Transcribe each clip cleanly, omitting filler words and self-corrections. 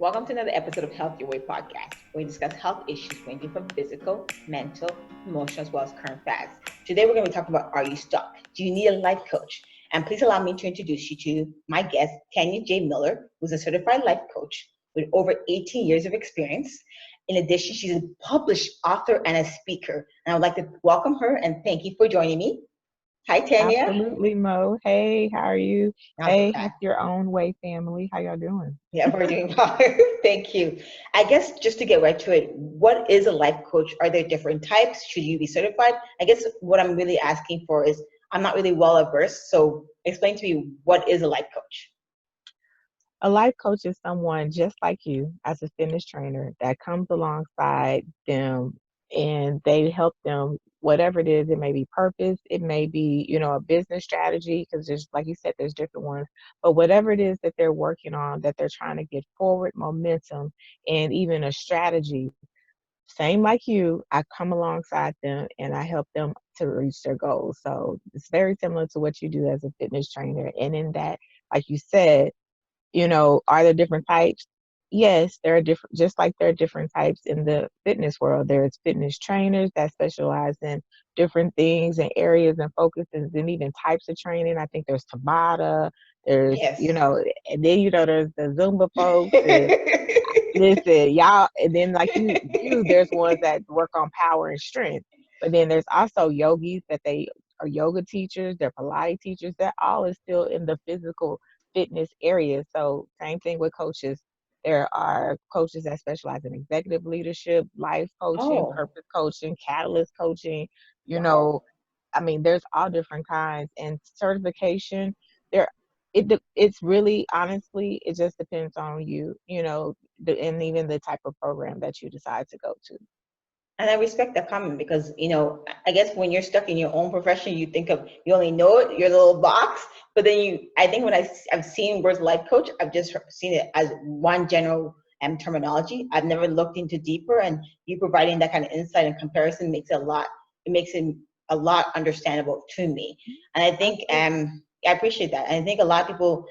Welcome to another episode of Health Your Way podcast, where we discuss health issues ranging from physical, mental, emotional, as well as current facts. Today, we're going to be talking about, are you stuck? Do you need a life coach? And please allow me to introduce you to my guest, Tanya J. Miller, who's a certified life coach with over 18 years of experience. In addition, she's a published author and a speaker. And I would like to welcome her and thank you for joining me. Hi, Tanya. Absolutely, Mo. Hey, how are you? Not Hey, bad. Health Your Own Way family. How y'all doing? Yeah, we're doing well. Thank you. I guess just to get right to it, what is a life coach? Are there different types? Should you be certified? I guess what I'm really asking for is I'm not really well versed. So explain to me, what is a life coach? A life coach is someone just like you as a fitness trainer that comes alongside them and they help them, whatever it is. It may be purpose, it may be, a business strategy, because there's, like you said, there's different ones. But whatever it is that they're working on, that they're trying to get forward, momentum, and even a strategy. Same like you, I come alongside them and I help them to reach their goals. So it's very similar to what you do as a fitness trainer. And in that, like you said, are there different types? Yes, there are different, just like there are different types in the fitness world. There's fitness trainers that specialize in different things and areas and focuses and even types of training. I think there's Tabata, there's, Yes. and then, there's the Zumba folks. Listen, y'all, and then like you, there's ones that work on power and strength. But then there's also yogis that they are yoga teachers, they're Pilates teachers. That all is still in the physical fitness area. So same thing with coaches. There are coaches that specialize in executive leadership, life coaching, Oh, purpose coaching, catalyst coaching. You wow. know, I mean, there's all different kinds, and certification. There, it's really honestly, it just depends on you. And even the type of program that you decide to go to. And I respect that comment because, I guess when you're stuck in your own profession, you think of, you only know it, your little box. But then I think when I've seen words life coach, I've just seen it as one general terminology. I've never looked into deeper, and you providing that kind of insight and comparison makes it a lot understandable to me. And I think, Absolutely. I appreciate that. And I think a lot of people,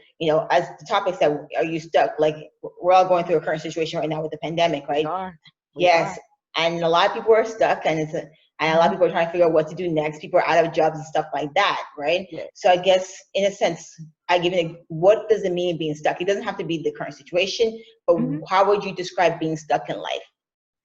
as the topic said, are you stuck? Like, we're all going through a current situation right now with the pandemic, We right? are. We Yes, are. and a lot of people are stuck, and a lot of Hmm. people are trying to figure out what to do next. People are out of jobs and stuff like that, right? Yeah. So I guess in a sense, I give it. What does it mean being stuck? It doesn't have to be the current situation, but Hmm. how would you describe being stuck in life?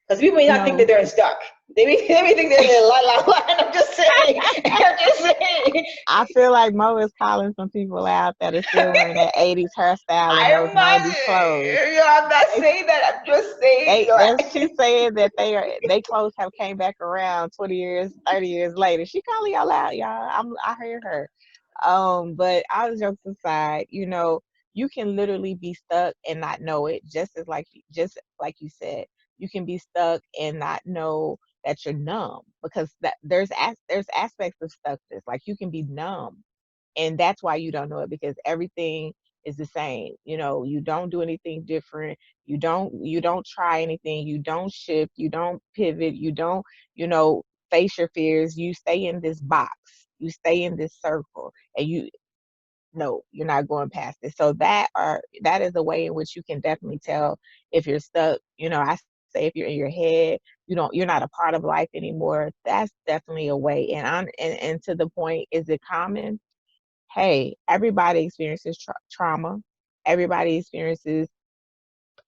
Because people may You not think that know, they're stuck. They may think they're in la la la. And I'm just saying. I'm just saying. I feel like Mo is calling some people out that are still wearing that 80s hairstyle and those I'm not. 90s clothes. I'm not They, saying that. I'm just saying. she's saying that they clothes have came back around 20 years, 30 years later. She calling y'all out, y'all. I hear her. But all jokes aside, you can literally be stuck and not know it, just like you said. You can be stuck and not know that you're numb, because there's aspects of stuckness. Like, you can be numb, and that's why you don't know it, because everything is the same. You don't do anything different. You don't try anything. You don't shift. You don't pivot. You don't, you know face your fears. You stay in this box. You stay in this circle, and no, you're not going past it. So that is a way in which you can definitely tell if you're stuck. I say, if you're in your head, you're not a part of life anymore. That's definitely a way. And to the point, is it common? Hey, everybody experiences trauma. Everybody experiences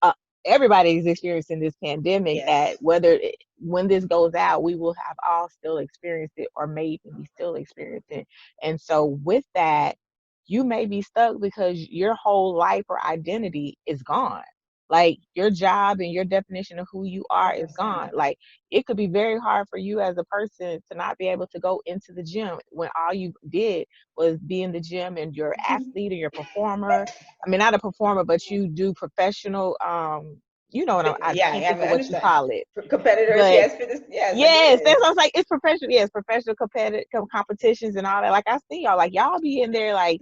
uh, everybody is experiencing this pandemic, Yes. that when this goes out, we will have all still experienced it, or may even be still experiencing. And so with that, you may be stuck because your whole life or identity is gone. Like, your job and your definition of who you are is gone. 100%. Like, it could be very hard for you as a person to not be able to go into the gym when all you did was be in the gym, and you're an athlete and you're a performer. I mean, not a performer, but you do professional. I Yeah, can't yeah, think I of what you understand. call it, Competitors, but yes, for this, yes, I get yes, it. that's what I was like. It's professional. Yes, professional competitive competitions and all that. Like, I see y'all. Like, y'all be in there like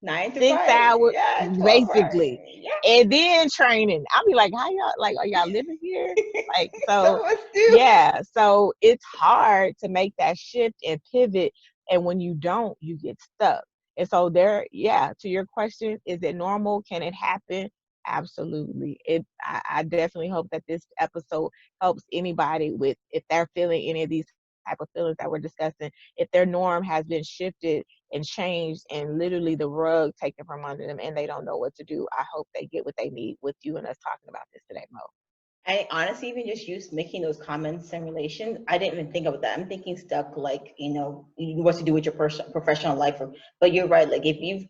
Nine to 6 hours five, yeah, 12 hours, basically, yeah. and then training. I'll be like, how y'all, like, are y'all living here? Like, Some so of us do. yeah. So it's hard to make that shift and pivot, and when you don't, you get stuck. And so there, yeah. To your question, is it normal? Can it happen? Absolutely. I definitely hope that this episode helps anybody with if they're feeling any of these type of feelings that we're discussing, if their norm has been shifted and changed and literally the rug taken from under them and they don't know what to do. I hope they get what they need with you and us talking about this today, Mo. I honestly even just used making those comments in relation. I didn't even think about that. I'm thinking stuck like, what to do with your professional life. But you're right. Like if you've,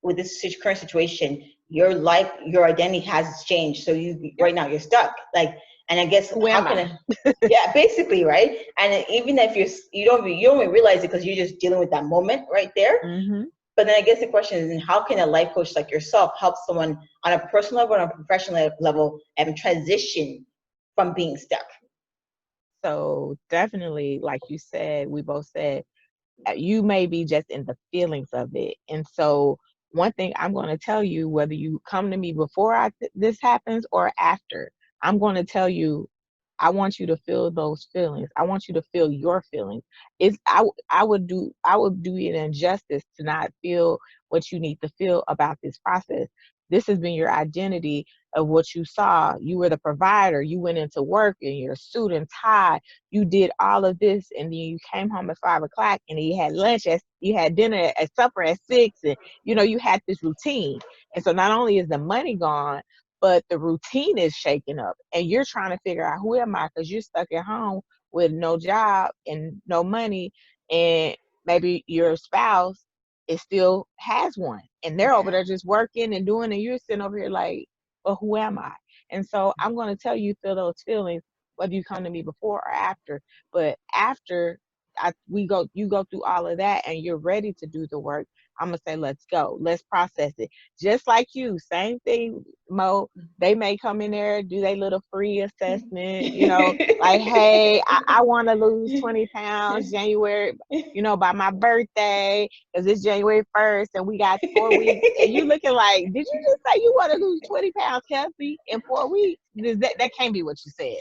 with this current situation, your life, your identity has changed. So you, Yep. right now you're stuck. Like, and I guess Who how am can I? I, yeah, basically, right. And even if you don't even realize it because you're just dealing with that moment right there. Hmm. But then I guess the question is, how can a life coach like yourself help someone on a personal level and a professional level and transition from being stuck? So definitely, like you said, we both said you may be just in the feelings of it. And so, one thing I'm going to tell you, whether you come to me before this happens or after, I'm going to tell you, I want you to feel those feelings. I want you to feel your feelings. I would do you an injustice to not feel what you need to feel about this process. This has been your identity of what you saw. You were the provider. You went into work in your suit and tie. You did all of this, and then you came home at 5 o'clock, and you had lunch. You had dinner at supper at 6, and you had this routine. And so not only is the money gone, but the routine is shaken up, and you're trying to figure out who am I because you're stuck at home with no job and no money, and maybe your spouse is still has one, and they're over Yeah. there just working and doing, and you're sitting over here like, well, who am I? And so I'm going to tell you, feel those feelings whether you come to me before or after. But after you go through all of that and you're ready to do the work, I'm gonna say, let's go, let's process it. Just like you, same thing, Mo. They may come in there, do their little free assessment, like, hey, I want to lose 20 pounds January, by my birthday, because it's January 1st and we got 4 weeks. And you looking like, did you just say you want to lose 20 pounds healthy in 4 weeks? That can't be what you said.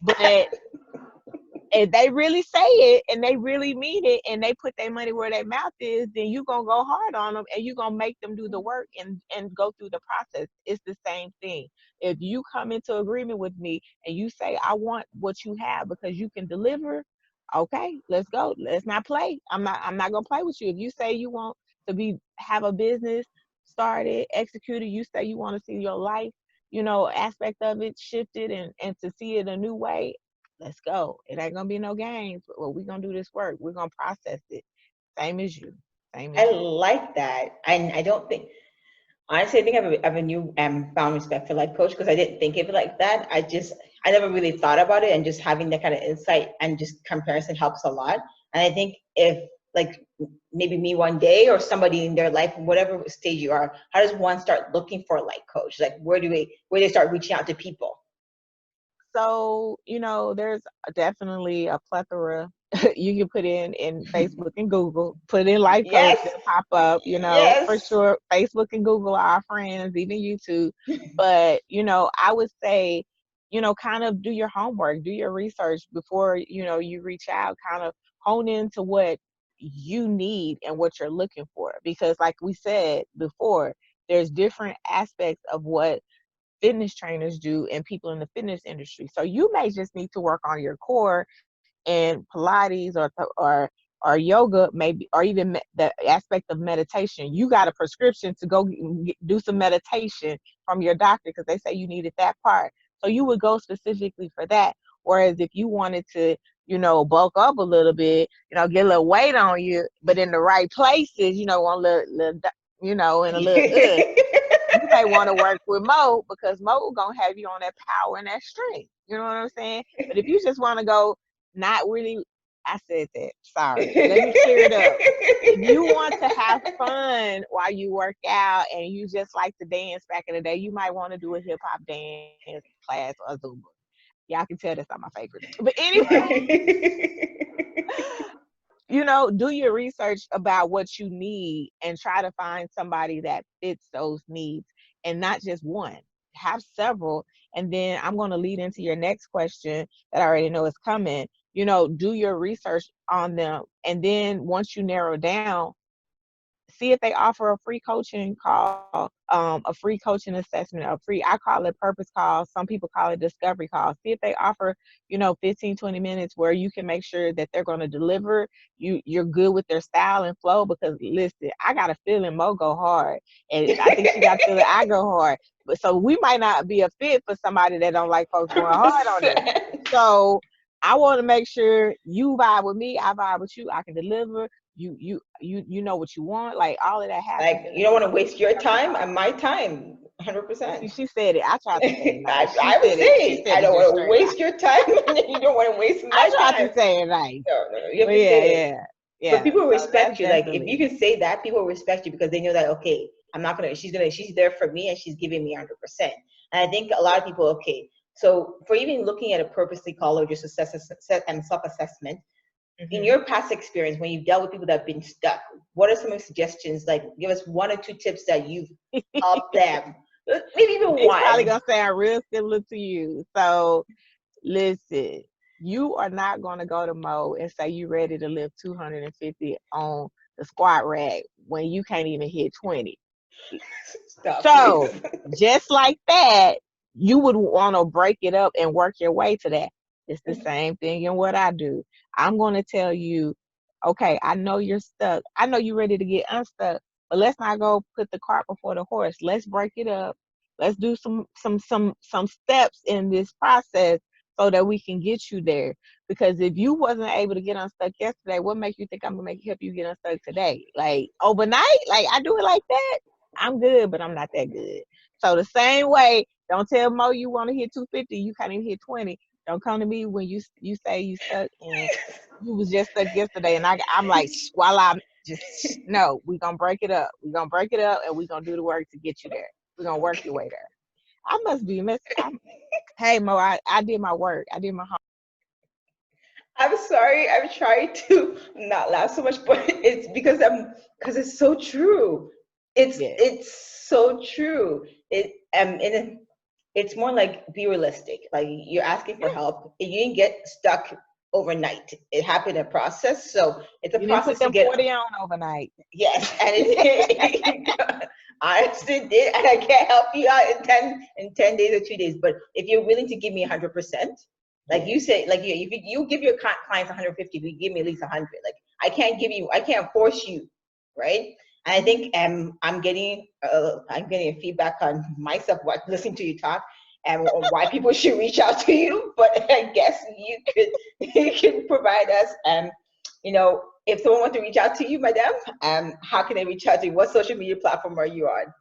But if they really say it and they really mean it and they put their money where their mouth is, then you're going to go hard on them and you're going to make them do the work and go through the process. It's the same thing. If you come into agreement with me and you say, I want what you have because you can deliver, okay, let's go. Let's not play. I'm not going to play with you. If you say you want to have a business started, executed, you say you want to see your life, aspect of it shifted and to see it a new way, let's go. It ain't gonna be no games. Well, we're gonna do this work. We're gonna process it. Same as you. Same I as you. like that. And I don't think, honestly, I think I have a new found respect for life coach because I didn't think of it like that. I never really thought about it, and just having that kind of insight and just comparison helps a lot. And I think if, like, maybe me one day or somebody in their life, whatever stage you are, how does one start looking for a life coach? Like, where they start reaching out to people? So, there's definitely a plethora. You can put in Facebook and Google, put in life coach, Yes, they'll pop up, for yes. sure. Facebook and Google are our friends, even YouTube. But, I would say, kind of do your homework, do your research before, you reach out, kind of hone into what you need and what you're looking for. Because like we said before, there's different aspects of what fitness trainers do and people in the fitness industry. So you may just need to work on your core and Pilates or yoga, maybe, or even the aspect of meditation. You got a prescription to go do some meditation from your doctor because they say you needed that part. So you would go specifically for that. Whereas if you wanted to, bulk up a little bit, get a little weight on you, but in the right places, want a little, and a little, you may want to work with Mo because Mo gonna have you on that power and that strength. You know what I'm saying? But if you just want to go, not really, I said that. Sorry. Let me clear it up. If you want to have fun while you work out and you just like to dance back in the day, you might want to do a hip hop dance class or Zumba. Y'all can tell that's not my favorite. But anyway, do your research about what you need and try to find somebody that fits those needs and not just one. Have several. And then I'm going to lead into your next question that I already know is coming. Do your research on them. And then once you narrow down, see if they offer a free coaching call, a free coaching assessment, a free, I call it purpose call. Some people call it discovery call. See if they offer, 15, 20 minutes where you can make sure that they're going to deliver. You're good with their style and flow, because listen, I got a feeling Mo go hard, and I think she got a feeling I go hard. But so we might not be a fit for somebody that don't like folks going hard on them. 100%. So I want to make sure you vibe with me, I vibe with you, I can deliver. You know what you want, like all of that happens Like, in you don't want to the waste your discovery time call. and my time. See, 100%. she said it. I tried to say it nice. I would She say, I said it don't just want to straight waste out. your time, and you don't want to waste I my tried to time. say it nice. No, no, no. You But have to yeah, say it. yeah, But yeah. people So that's respect you. Like, if you definitely, can say that, people respect you because they know that, okay, she's there for me and she's giving me 100%. And I think a lot of people, okay, so for even looking at a purposely call or just and self-assessment, in hmm your past experience, when you've dealt with people that have been stuck, what are some of the suggestions? Like, give us one or two tips that you've helped them. Maybe even these probably one. gonna sound real similar to you. So listen, you are not gonna go to Mo and say you ready to lift 250 on the squat rack when you can't even hit 20. Stop, please. So just like that, you would want to break it up and work your way to that. It's the same thing in what I do. I'm going to tell you, okay, I know you're stuck. I know you're ready to get unstuck, but let's not go put the cart before the horse. Let's break it up. Let's do some steps in this process so that we can get you there. Because if you wasn't able to get unstuck yesterday, what makes you think I'm gonna help you get unstuck today? Like overnight? Like I do it like that? I'm good, but I'm not that good. So the same way, don't tell Mo you want to hit 250, you can't even hit 20. Don't come to me when you say you stuck and you was just stuck yesterday, and I'm like, while I'm just no, we gonna break it up. We gonna break it up, and we gonna do the work to get you there. We gonna work your way there. I must be miss. Hey Mo, I did my work. I did my homework. I'm sorry. I'm trying to not laugh so much, but it's because it's so true. Yes. It's so true. And it's more like be realistic. Like you're asking for help. You didn't get stuck overnight. It happened in a process. So it's a You didn't put process to them get. 40 on overnight. Yes, and it honestly did, and I can't help you out in 10 days or 2 days. But if you're willing to give me 100%, like Yes. you say, like if you give your clients 150, you give me at least 100. Like I can't force you, right? And I Mhm. think I'm getting a feedback on myself what listening to you talk and on why people should reach out to you. But I guess you could provide us you know, if someone wants to reach out to you, madam, how can they reach out to you? What social media platform are you on?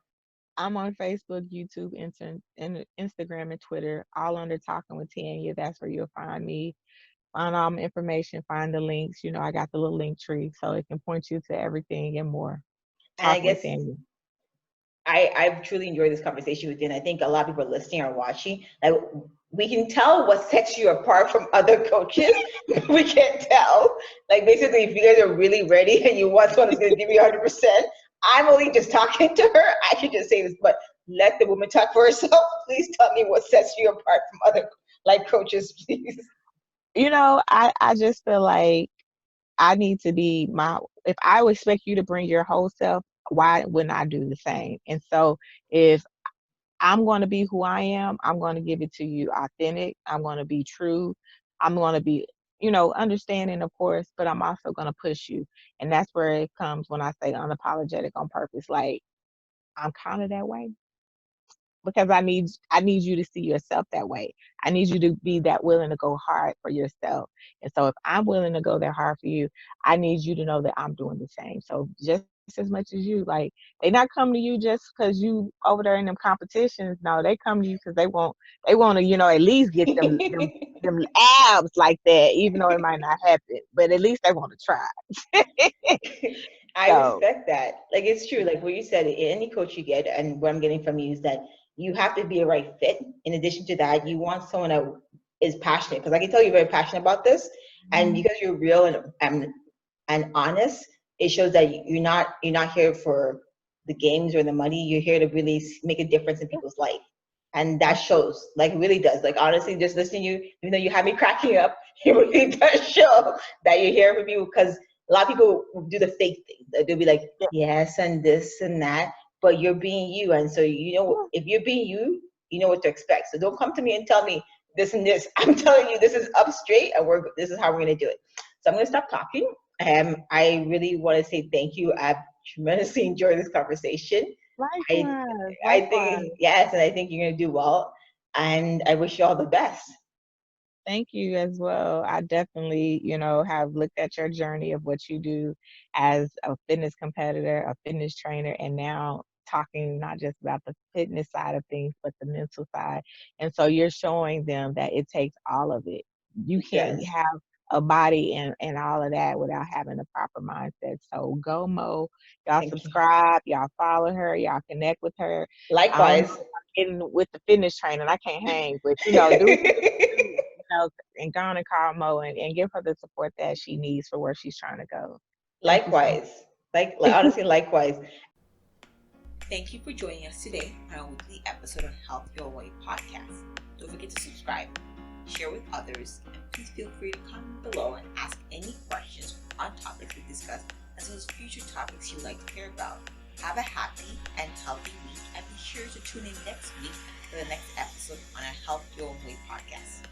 I'm on Facebook, YouTube, Instagram, and Twitter, all under Talking with Tanya. That's where you'll find me. Find all my information, find the links. I got the little link tree, so it can point you to everything and more. And I Talking with guess Tanya. I've truly enjoyed this conversation with you. And I think a lot of people listening or watching, like we can tell what sets you apart from other coaches. We can't tell. Like basically, if you guys are really ready and you want someone that's going to give you 100%, I'm only just talking to her. I should just say this, but let the woman talk for herself. Please tell me what sets you apart from other like coaches, please. I just feel like I need to be if I would expect you to bring your whole self, why wouldn't I do the same? And so if I'm going to be who I am, I'm going to give it to you authentic. I'm going to be true. I'm going to be, understanding, of course, but I'm also going to push you. And that's where it comes when I say unapologetic on purpose. Like, I'm kind of that way because I need you to see yourself that way. I need you to be that willing to go hard for yourself. And so if I'm willing to go that hard for you, I need you to know that I'm doing the same. So just as much as you, like, they not come to you just because you over there in them competitions. No, they come to you because they want to, at least get them abs like that, even though it might not happen. But at least they want to try. I So respect that. Like it's true. Like what you said, any coach you get, and what I'm getting from you is that you have to be a right fit. In addition to that, you want someone that is passionate. Because I can tell you're very passionate about this, and mhm, because you're real and honest, it shows that you're not here for the games or the money. You're here to really make a difference in yeah, people's life, and that that's true. shows. Like it really does. Like honestly, just listening to you, even though you have me cracking up, it really does show that you're here for people because A lot of people do the fake thing. They'll be like, Yeah. yes, and this and that, but you're being you. And so, Yeah. if you're being you, you know what to expect. So don't come to me and tell me this and this. I'm telling you, this is up straight, and this is how we're going to do it. So I'm going to stop talking. I really want to say thank you. I've tremendously enjoyed this conversation. I, Likewise, I likewise. think, yes, and I think you're going to do well. And I wish you all the best. Thank you as well. I definitely, have looked at your journey of what you do as a fitness competitor, a fitness trainer, and now talking not just about the fitness side of things, but the mental side. And so you're showing them that it takes all of it. You It can't does. have a body and all of that without having the proper mindset. So go Mo. Y'all Thank you. subscribe, y'all follow her, y'all connect with her. I don't know Likewise. if I'm getting with the fitness training. I can't hang, but do what you do, and go on and call Mo and give her the support that she needs for where she's trying to go. Thank you so much. Likewise. Honestly, likewise. Thank you for joining us today on our weekly episode of Health Your Way podcast. Don't forget to subscribe, share with others, and please feel free to comment below and ask any questions on topics we discussed, as well as future topics you'd like to hear about. Have a happy and healthy week, and be sure to tune in next week for the next episode on our Health Your Way podcast.